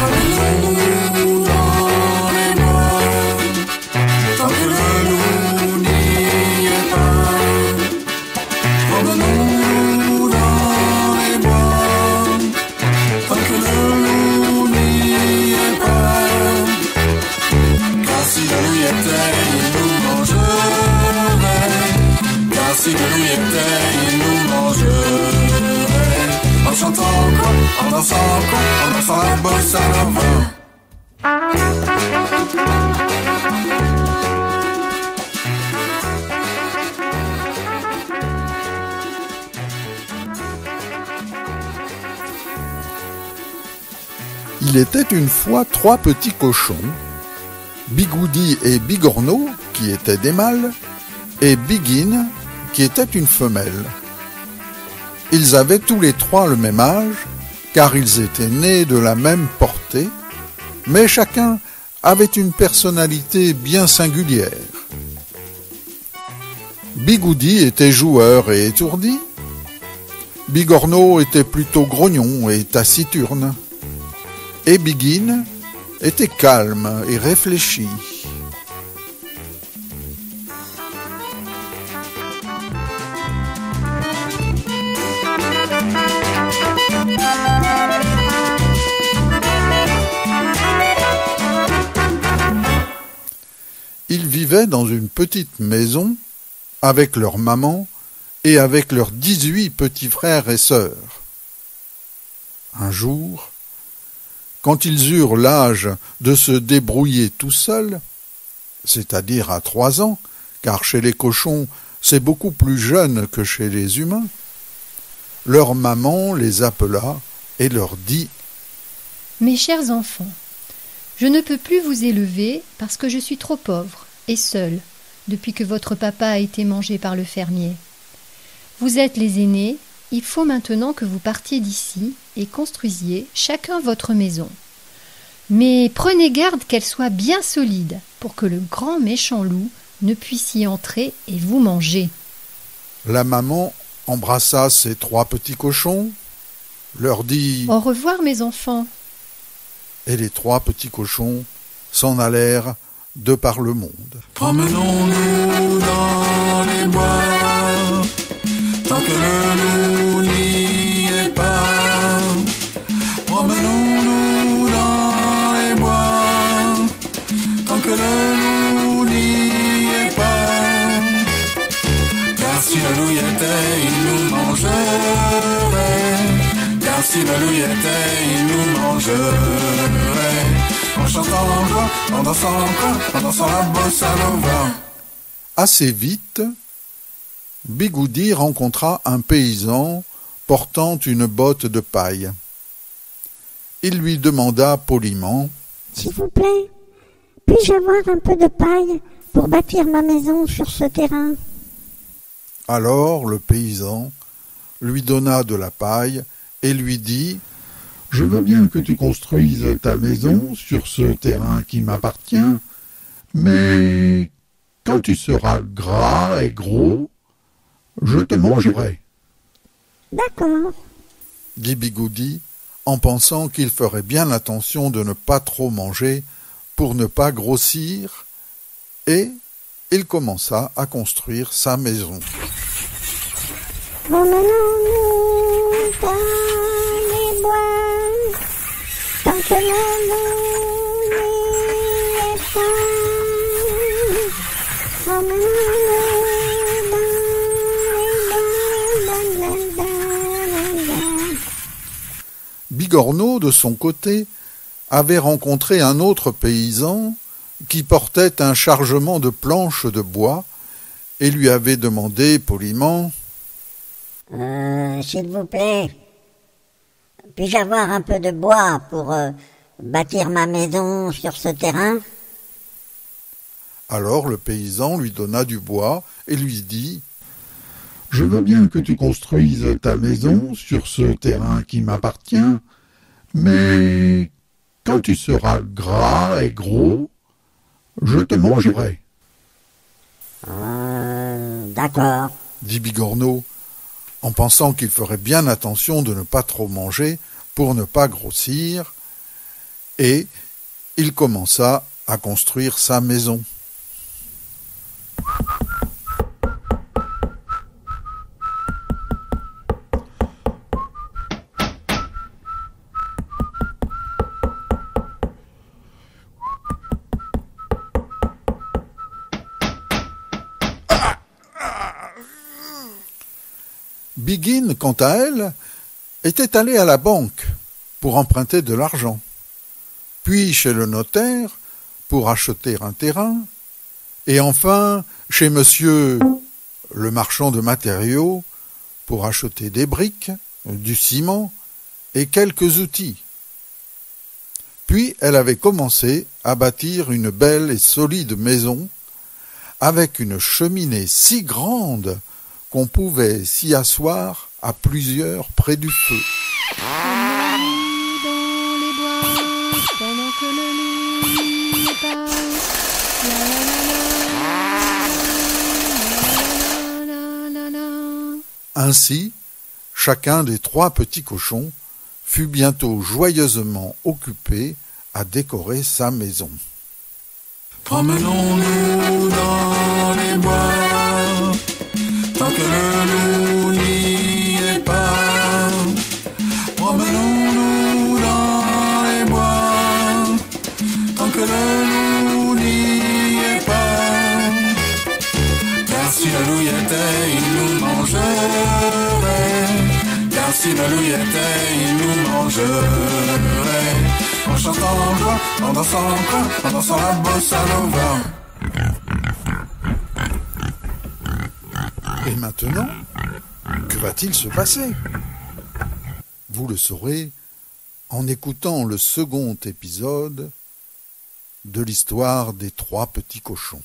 Promenons-nous dans les bois, tant que le loup n'y est pas. Promenons-nous dans les bois, tant que le loup n'y est pas. Car si le loup y était, il nous mangerait. Car si le loup y était, il nous mangerait. En chantant quoi, en dansant quoi, en dansant la bossa nova. Il était une fois 3 petits cochons, Bigoudi et Bigorneau, qui étaient des mâles, et Biguine, qui était une femelle. Ils avaient tous les 3 le même âge, car ils étaient nés de la même portée, mais chacun avait une personnalité bien singulière. Bigoudi était joueur et étourdi, Bigorneau était plutôt grognon et taciturne, et Biguine était calme et réfléchi. Ils vivaient dans une petite maison avec leur maman et avec leurs 18 petits frères et sœurs. Un jour, quand ils eurent l'âge de se débrouiller tout seuls, c'est-à-dire à 3 ans, car chez les cochons c'est beaucoup plus jeune que chez les humains, leur maman les appela et leur dit « Mes chers enfants, je ne peux plus vous élever parce que je suis trop pauvre et seule depuis que votre papa a été mangé par le fermier. Vous êtes les aînés, il faut maintenant que vous partiez d'ici et construisiez chacun votre maison. Mais prenez garde qu'elle soit bien solide pour que le grand méchant loup ne puisse y entrer et vous manger. » La maman embrassa ses 3 petits cochons, leur dit « Au revoir mes enfants !» et les 3 petits cochons s'en allèrent de par le monde. Promenons-nous dans les bois, tant que le loup n'y est pas. Promenons-nous dans les bois, tant que le loup n'y est pas. Car si le loup y était, il nous mangerait. Car si le loup y était, il nous mangerait. En chantant quoi, en dansant quoi, en dansant la bossa nova. Assez vite, Bigoudi rencontra un paysan portant une botte de paille. Il lui demanda poliment « S'il vous plaît, puis-je avoir un peu de paille pour bâtir ma maison sur ce terrain ?» Alors le paysan lui donna de la paille et lui dit « Je veux bien que tu construises ta maison sur ce terrain qui m'appartient, mais quand tu seras gras et gros, je te mangerai. » « D'accord. » dit Bigoudi, en pensant qu'il ferait bien attention de ne pas trop manger pour ne pas grossir, et il commença à construire sa maison. Promenons-nous dans les bois, tant que le loup n'y est pas. Promenons-nous dans les bois. Bigorneau, de son côté, avait rencontré un autre paysan qui portait un chargement de planches de bois et lui avait demandé poliment « S'il vous plaît, puis-je avoir un peu de bois pour bâtir ma maison sur ce terrain ?» Alors le paysan lui donna du bois et lui dit « Je veux bien que tu construises ta maison sur ce terrain qui m'appartient, mais quand tu seras gras et gros, je te mangerai. » D'accord, dit Bigorneau, en pensant qu'il ferait bien attention de ne pas trop manger pour ne pas grossir, et il commença à construire sa maison. Biguine, quant à elle, était allée à la banque pour emprunter de l'argent, puis chez le notaire pour acheter un terrain, et enfin chez monsieur le marchand de matériaux pour acheter des briques, du ciment et quelques outils. Puis elle avait commencé à bâtir une belle et solide maison avec une cheminée si grande qu'on pouvait s'y asseoir à plusieurs près du feu. Ainsi, chacun des 3 petits cochons fut bientôt joyeusement occupé à décorer sa maison. Promenons-nous dans les bois, tant que le loup n'y est pas. Promenons-nous dans les bois, tant que le loup n'y est pas. Car si le loup y était, il nous mangerait. Car si le loup y était, il nous mangerait. En chantant en joie, en dansant en coin, en dansant la bossa nova. Et maintenant, que va-t-il se passer? Vous le saurez en écoutant le second épisode de l'histoire des 3 petits cochons.